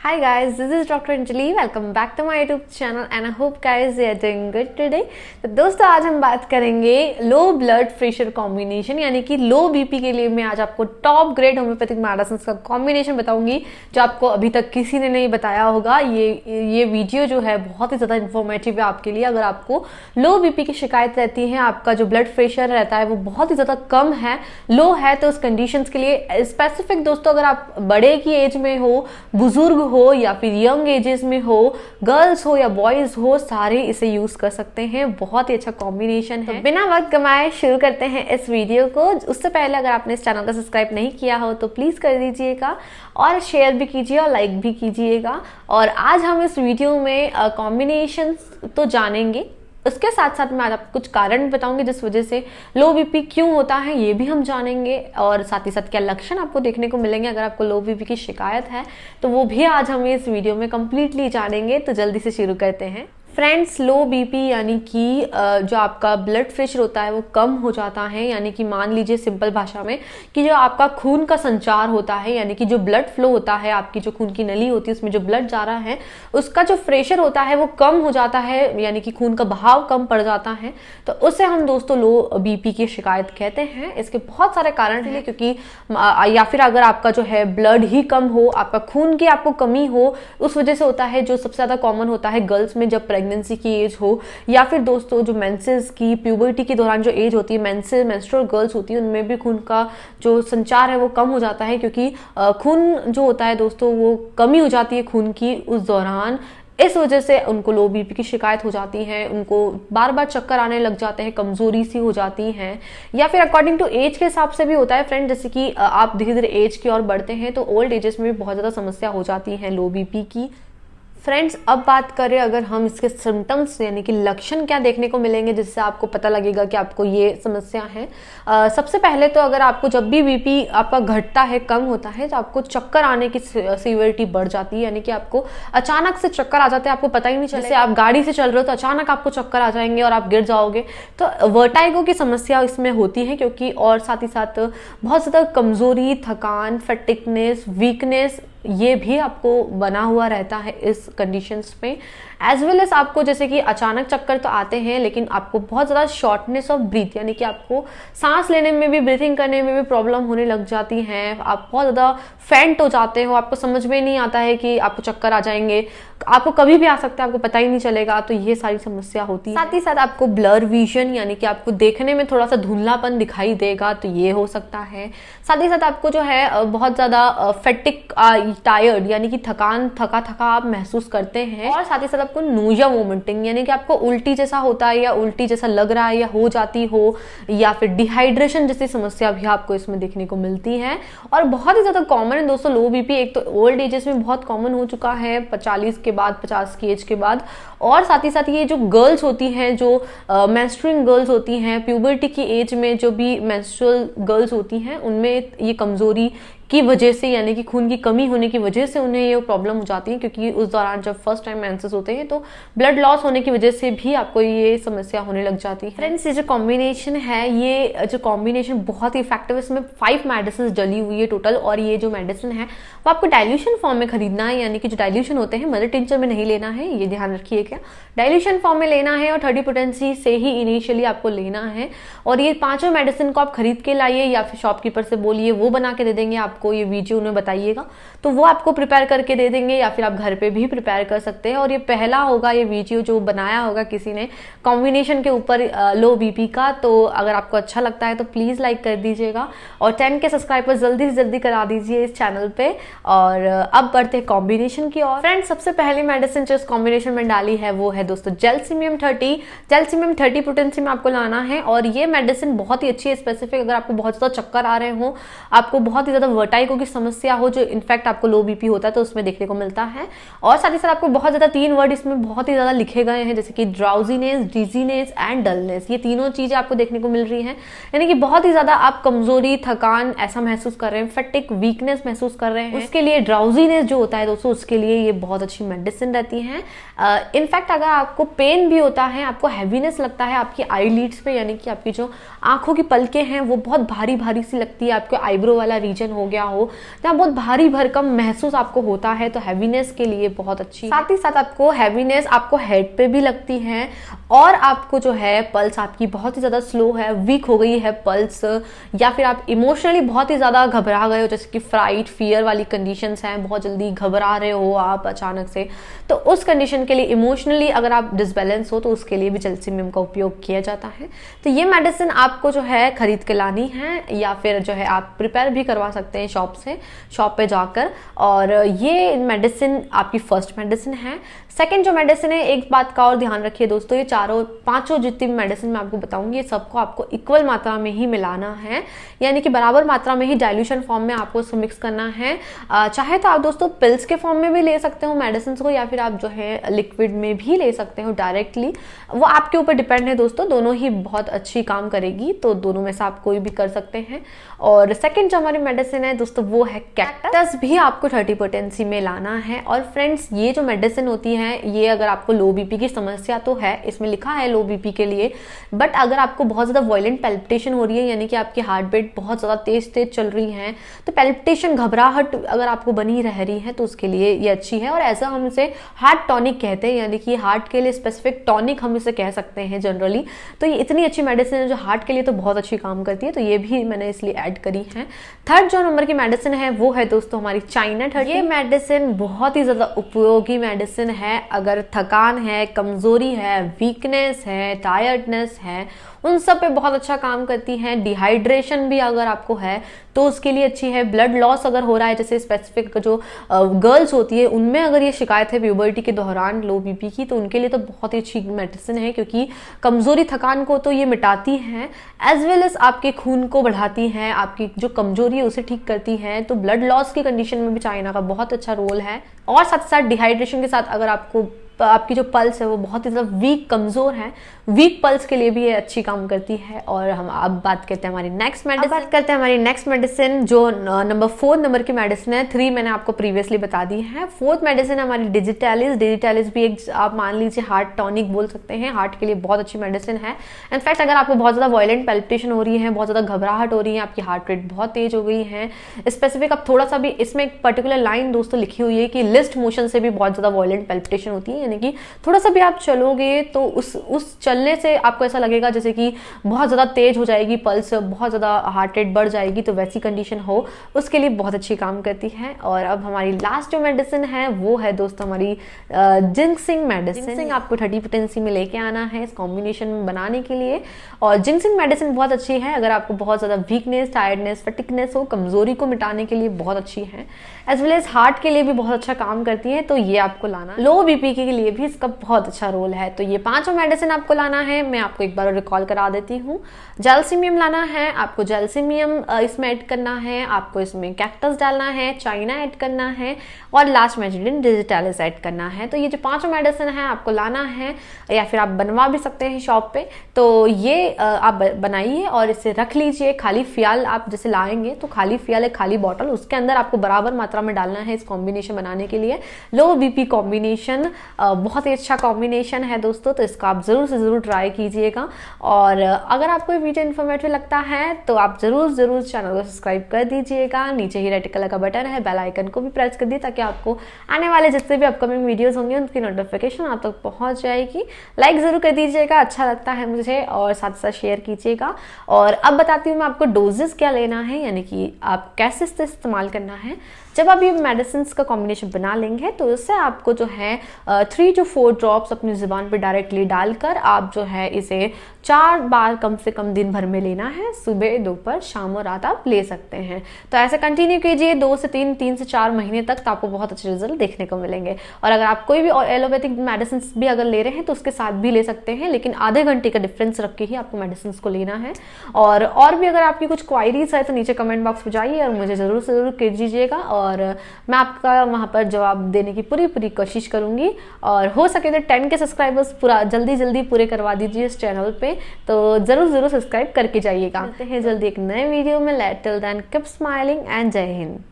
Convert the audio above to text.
Hi guys, this is Dr. Anjali. Welcome back to my YouTube channel and I hope guys you are doing good today. तो दोस्तों आज हम बात करेंगे low blood pressure combination यानी कि लो BP के लिए मैं आज आपको टॉप ग्रेड होम्योपैथिक मेडिसिन का कॉम्बिनेशन बताऊंगी जो आपको अभी तक किसी ने नहीं बताया होगा। ये वीडियो जो है बहुत ही ज़्यादा इन्फॉर्मेटिव है आपके लिए। अगर आपको लो बीपी की शिकायत रहती है, आपका जो ब्लड प्रेशर रहता है वो बहुत ही ज़्यादा कम है, लो है, तो उस कंडीशंस के लिए स्पेसिफिक दोस्तों अगर आप बड़े की एज में हो, बुजुर्ग हो या फिर यंग एजेस में हो, गर्ल्स हो या बॉयज हो, सारे इसे यूज कर सकते हैं। बहुत ही अच्छा कॉम्बिनेशन है। तो बिना वक्त गंवाए शुरू करते हैं इस वीडियो को। उससे पहले अगर आपने इस चैनल को सब्सक्राइब नहीं किया हो तो प्लीज कर दीजिएगा और शेयर भी कीजिए और लाइक भी कीजिएगा। और आज हम इस वीडियो में कॉम्बिनेशन तो जानेंगे, उसके साथ साथ मैं आज आपको कुछ कारण बताऊंगी जिस वजह से लो बीपी क्यों होता है ये भी हम जानेंगे, और साथ ही साथ क्या लक्षण आपको देखने को मिलेंगे अगर आपको लो बीपी की शिकायत है तो वो भी आज हम इस वीडियो में कंप्लीटली जानेंगे। तो जल्दी से शुरू करते हैं। फ्रेंड्स, लो बीपी यानी कि जो आपका ब्लड प्रेशर होता है वो कम हो जाता है, यानी कि मान लीजिए सिंपल भाषा में कि जो आपका खून का संचार होता है यानी कि जो ब्लड फ्लो होता है, आपकी जो खून की नली होती है उसमें जो ब्लड जा रहा है उसका जो प्रेशर होता है वो कम हो जाता है, यानी कि खून का बहाव कम पड़ जाता है। तो उसे हम दोस्तों लो बीपी की शिकायत कहते हैं। इसके बहुत सारे कारण हैं, क्योंकि या फिर अगर आपका जो है ब्लड ही कम हो, आपका खून की आपको कमी हो, उस वजह से होता है। जो सबसे ज्यादा कॉमन होता है गर्ल्स में जब प्रेगनेंसी की एज हो, या फिर दोस्तों जो मेंसेस की प्यूबर्टी के दौरान जो एज होती है, मेंस्ट्रुअल गर्ल्स होती है, उनमें भी खून का जो संचार है वो कम हो जाता है, क्योंकि खून जो होता है दोस्तों वो कमी हो जाती है खून की उस दौरान। इस वजह से उनको लो बीपी की शिकायत हो जाती है, उनको बार बार चक्कर आने लग जाते हैं, कमजोरी सी हो जाती है, या फिर अकॉर्डिंग टू एज के हिसाब से भी होता है फ्रेंड। जैसे कि आप धीरे धीरे एज की ओर बढ़ते हैं तो ओल्ड एजेस में भी बहुत ज्यादा समस्या हो जाती है लो बीपी की। फ्रेंड्स, अब बात करें अगर हम इसके सिम्टम्स यानी कि लक्षण क्या देखने को मिलेंगे जिससे आपको पता लगेगा कि आपको ये समस्या है। सबसे पहले तो अगर आपको जब भी बीपी आपका घटता है, कम होता है, तो आपको चक्कर आने की सीवियरिटी बढ़ जाती है, यानी कि आपको अचानक से चक्कर आ जाते हैं, आपको पता ही नहीं चलेगा। जैसे आप गाड़ी से चल रहे हो तो अचानक आपको चक्कर आ जाएंगे और आप गिर जाओगे, तो वर्टाइगो की समस्या इसमें होती है। क्योंकि और साथ ही साथ बहुत ज़्यादा कमजोरी, थकान, फैटिकनेस, वीकनेस ये भी आपको बना हुआ रहता है इस कंडीशंस में। एज वेल एज आपको जैसे कि अचानक चक्कर तो आते हैं, लेकिन आपको बहुत ज़्यादा शॉर्टनेस ऑफ ब्रीथ यानी कि आपको सांस लेने में भी, ब्रीथिंग करने में भी प्रॉब्लम होने लग जाती है। आप बहुत ज़्यादा फेंट हो जाते हो, आपको समझ में नहीं आता है कि आपको चक्कर आ जाएंगे, आपको कभी भी आ सकता है, आपको पता ही नहीं चलेगा। तो ये सारी समस्या होती है। साथ ही साथ आपको ब्लर विजन यानी कि आपको देखने में थोड़ा सा धुंधलापन दिखाई देगा, तो ये हो सकता है। साथ ही साथ आपको जो है बहुत ज़्यादा फैटिक, टायर्ड यानी कि थका आप महसूस करते हैं। और साथ ही साथ आपको नोजिया वोमिटिंग यानी कि आपको उल्टी जैसा होता है या उल्टी जैसा लग रहा है या हो जाती हो, या फिर डिहाइड्रेशन जैसी समस्या भी आपको इसमें देखने को मिलती है। और बहुत ही ज्यादा कॉमन है दोस्तों लो बीपी। एक तो ओल्ड एजेस में बहुत कॉमन हो चुका है, 40 के बाद, 50 की एज के बाद। और साथ ही साथ ये जो गर्ल्स होती हैं, जो मेंस्ट्रुइंग गर्ल्स होती हैं, प्यूबर्टी की एज में जो भी मेंस्ट्रुअल गर्ल्स होती हैं, उनमें ये कमजोरी की वजह से यानी कि खून की कमी होने की वजह से उन्हें ये प्रॉब्लम हो जाती है, क्योंकि उस दौरान जब फर्स्ट टाइम मेंसेस होते हैं तो ब्लड लॉस होने की वजह से भी आपको ये समस्या होने लग जाती है। फ्रेंड्स, ये जो कॉम्बिनेशन है, ये जो कॉम्बिनेशन बहुत ही इफेक्टिव है। इसमें 5 मेडिसिन डली हुई है टोटल, और ये जो मेडिसिन है वो आपको डाइल्यूशन फॉर्म में खरीदना है, यानी कि जो डाइल्यूशन होते हैं मदर टिंचर में नहीं लेना है, ये ध्यान रखिएगा। डाइल्यूशन फॉर्म में लेना है और 30 पोटेंसी से ही इनिशियली आपको लेना है। और ये 5 मेडिसिन को आप खरीद के लाइए या फिर शॉपकीपर से बोलिए, वो बना के दे देंगे आपको। ये वीडियो उन्हें बताइएगा तो वो आपको प्रिपेयर करके दे देंगे, या फिर आप घर पे भी प्रिपेयर कर सकते हैं। और ये पहला होगा ये वीडियो जो बनाया होगा किसी ने कॉम्बिनेशन के ऊपर लो बीपी का। तो अगर आपको अच्छा लगता है तो प्लीज लाइक कर दीजिएगा और 10 के सब्सक्राइबर जल्दी से जल्दी करा दीजिए इस चैनल पे। और अब बढ़ते हैं कॉम्बिनेशन की ओर। फ्रेंड्स, सबसे पहली मेडिसिन जो इस कॉम्बिनेशन में डाली है वो है दोस्तों जैल्सीमियम 30। जैल्सीमियम 30 पोटेंसी में आपको लाना है, और ये मेडिसिन बहुत ही अच्छी है। स्पेसिफिक अगर आपको बहुत ज्यादा चक्कर आ रहे हो, आपको बहुत ही ज्यादा वर्टाइगो की समस्या हो, जो इनफैक्ट आपको लो बीपी होता है तो उसमें देखने को मिलता है। और साथ ही साथ आपको बहुत ज्यादा 3 वर्ड इसमें बहुत ही ज्यादा लिखे गए हैं, जैसे कि ड्राउजीनेस, डिजीनेस एंड डलनेस। ये तीनों चीजें आपको देखने को मिल रही हैं, यानी कि बहुत ही ज्यादा आप कमजोरी, थकान ऐसा महसूस कर रहे हैं, फैटिक, वीकनेस महसूस कर रहे हैं। उसके लिए ड्राउजीनेस जो होता है दोस्तों, उसके लिए ये बहुत अच्छी मेडिसिन रहती है। इनफैक्ट अगर आपको पेन भी होता है, आपको हैवीनेस लगता है आपकी आईलिड्स पे, यानी कि आपकी जो आंखों की पलकें हैं वो बहुत भारी भारी सी लगती है, आपके आईब्रो वाला रीजन हो गया, गया हो, जहाँ बहुत भारी भरकम महसूस आपको होता है, तो हैवीनेस के लिए बहुत अच्छी। साथ ही साथ आपको हैवीनेस आपको हेड पे भी लगती है और आपको जो है पल्स आपकी बहुत ही ज़्यादा स्लो है, वीक हो गई है पल्स, या फिर आप इमोशनली बहुत ही ज़्यादा घबरा गए हो, जैसे कि फ्राइट फियर वाली कंडीशंस हैं, बहुत जल्दी घबरा रहे हो आप अचानक से, तो उस कंडीशन के लिए इमोशनली अगर आप डिसबैलेंस हो तो उसके लिए भी जैल्सीमियम का उपयोग किया जाता है। तो ये मेडिसिन आपको जो है खरीद के लानी है या फिर जो है आप प्रिपेयर भी करवा सकते हैं शॉप पे जाकर। और ये मेडिसिन आपकी फर्स्ट मेडिसिन है। सेकंड जो मेडिसिन है, एक बात का और ध्यान रखिए दोस्तों, ये पांचों जितनी मेडिसिन मैं आपको बताऊंगी, ये सबको आपको इक्वल मात्रा में ही मिलाना है, यानी कि बराबर मात्रा में ही डाइल्यूशन फॉर्म में आपको उसको मिक्स करना है। चाहे तो आप दोस्तों पिल्स के फॉर्म में भी ले सकते हो मेडिसिन को, या फिर आप जो है लिक्विड में भी ले सकते हो डायरेक्टली, वो आपके ऊपर डिपेंड है दोस्तों। दोनों ही बहुत अच्छी काम करेगी, तो दोनों में से आप कोई भी कर सकते हैं। और सेकंड जो हमारी मेडिसिन है दोस्तों वो है कैक्टस, भी आपको 30 पोटेंसी में लाना है। और फ्रेंड्स, ये जो मेडिसिन होती है, ये अगर आपको लो बीपी की समस्या तो है, इसमें लिखा है लो बीपी के लिए, बट अगर आपको बहुत ज्यादा वायलेंट पैल्पिटेशन हो रही है, यानी कि आपकी हार्ट बीट बहुत ज्यादा तेज चल रही है, तो पैल्पिटेशन घबराहट अगर आपको बनी रह रही है, तो उसके लिए ये अच्छी है। और ऐसा हम इसे हार्ट टॉनिक कहते हैं, यानी कि हार्ट के लिए स्पेसिफिक टॉनिक हम इसे कह सकते हैं जनरली। तो ये इतनी अच्छी मेडिसिन है जो हार्ट के लिए तो बहुत अच्छी काम करती है, तो ये भी मैंने इसलिए ऐड करी है। थर्ड जो नंबर की मेडिसिन है वो है दोस्तों हमारी चाइना 30। ये मेडिसिन बहुत ही ज्यादा उपयोगी मेडिसिन है। अगर थकान है, कमजोरी है, वीकनेस है, टायर्डनेस है, उन सब पे बहुत अच्छा काम करती है। डिहाइड्रेशन भी अगर आपको है तो उसके लिए अच्छी है। ब्लड लॉस अगर हो रहा है, जैसे स्पेसिफिक जो गर्ल्स होती है उनमें अगर ये शिकायत है प्यूबर्टी के दौरान लो बीपी की, तो उनके लिए तो बहुत ही अच्छी मेडिसिन है, क्योंकि कमजोरी थकान को तो ये मिटाती है, एज वेल एज आपके खून को बढ़ाती है, आपकी जो कमजोरी है उसे ठीक करती है। तो ब्लड लॉस की कंडीशन में भी चाइना का बहुत अच्छा रोल है। और साथ साथ डिहाइड्रेशन के साथ अगर आपकी जो पल्स है वो बहुत ही ज्यादा वीक कमजोर है, वीक पल्स के लिए भी ये अच्छी काम करती है। और हम अब बात करते हैं हमारी नेक्स्ट मेडिसिन जो नंबर 4 नंबर की मेडिसिन है। 3 मैंने आपको प्रीवियसली बता दी है। 4th मेडिसिन है हमारी डिजिटैलिस भी एक आप मान लीजिए हार्ट टॉनिक बोल सकते हैं, हार्ट के लिए बहुत अच्छी मेडिसिन है। इनफैक्ट अगर आपको बहुत ज्यादा वायलेंट पैल्पिटेशन हो रही है, बहुत ज्यादा घबराहट हो रही है, आपकी हार्ट रेट बहुत तेज हो गई है, स्पेसिफिक अब थोड़ा सा भी इसमें एक पर्टिकुलर लाइन दोस्तों लिखी हुई है कि लिस्ट मोशन से भी बहुत ज्यादा वायलेंट पैल्पिटेशन होती है, यानी कि थोड़ा सा भी आप चलोगे तो उस चलने से आपको ऐसा लगेगा जैसे कि बहुत ज्यादा तेज हो जाएगी पल्स, बहुत ज्यादा हार्ट रेट बढ़ जाएगी, तो वैसी कंडीशन हो उसके लिए बहुत अच्छी काम करती है। और अब हमारी लास्ट जो मेडिसिन है वो है दोस्तों हमारी जिंक्सिंग मेडिसिन। जिंक्सिंग आपको 30 पोटेंसी में लेके आना है इस कॉम्बिनेशन में बनाने के लिए। और जिंक्सिंग मेडिसिन बहुत अच्छी है अगर आपको बहुत ज्यादा वीकनेस, टायर्डनेस, फटिकनेस हो, कमजोरी को मिटाने के लिए बहुत अच्छी है, एज वेल एज हार्ट के लिए भी बहुत अच्छा काम करती है, तो ये आपको लाना। लो बीपी के लिए भी इसका बहुत अच्छा रोल है। तो ये 5 मेडिसिन आपको लाना है, मैं आपको एक बार रिकॉल करा देती हूँ। जैल्सीमियम लाना है, आपको जैल्सीमियम इसमें ऐड करना है, आपको इसमें कैक्टस डालना है, चाइना ऐड करना है, और लास्ट मेडिसिन डिजिटैलिस ऐड करना है। तो ये जो 5 मेडिसिन है आपको लाना है, या फिर आप बनवा भी सकते हैं शॉप पे। तो ये आप बनाइए और इसे रख लीजिए। खाली फियाल आप जैसे लाएंगे तो खाली फियाल एक खाली बॉटल, उसके अंदर आपको बराबर मात्रा में डालना है इस कॉम्बिनेशन बनाने के लिए। लो बीपी कॉम्बिनेशन बहुत ही अच्छा कॉम्बिनेशन है दोस्तों, तो इसको आप जरूर से जरूर ट्राई कीजिएगा। और अगर आपको ये वीडियो इन्फॉर्मेटिव लगता है तो आप जरूर चैनल को सब्सक्राइब कर दीजिएगा। नीचे ही रेड कलर का बटन है, बेल आइकन को भी प्रेस कर दिए ताकि आपको आने वाले जितने भी अपकमिंग वीडियोस होंगे उनकी नोटिफिकेशन आप तक पहुंच जाएगी। लाइक जरूर कर दीजिएगा, अच्छा लगता है मुझे, और साथ साथ शेयर कीजिएगा। और अब बताती हूँ मैं आपको डोजेस क्या लेना है, यानी कि आप कैसे इसे इस्तेमाल करना है। जब आप ये मेडिसिन का कॉम्बिनेशन बना लेंगे तो इससे आपको जो है 3 to 4 ड्रॉप्स अपनी जुबान पे डायरेक्टली डालकर आप जो है इसे 4 बार कम से कम दिन भर में लेना है। सुबह, दोपहर, शाम और रात आप ले सकते हैं। तो ऐसे कंटिन्यू कीजिए 2 से 3 से 4 महीने तक, तो आपको बहुत अच्छे रिजल्ट देखने को मिलेंगे। और अगर आप कोई भी एलोपैथिक मेडिसिन भी अगर ले रहे हैं तो उसके साथ भी ले सकते हैं, लेकिन आधे घंटे का डिफरेंस रख के ही आपको मेडिसिन को लेना है। और भी अगर आपकी कुछ क्वायरीज है तो नीचे कमेंट बॉक्स में जाइए और मुझे जरूर से जरूर कीजिएगा, और मैं आपका वहां पर जवाब देने की पूरी कोशिश करूंगी। और हो सके तो 10 के सब्सक्राइबर्स पूरा जल्दी पूरे करवा दीजिए इस चैनल पे, तो जरूर सब्सक्राइब करके जाइएगा। मिलते हैं जल्दी एक नए वीडियो में। Till then keep smiling and जय हिंद।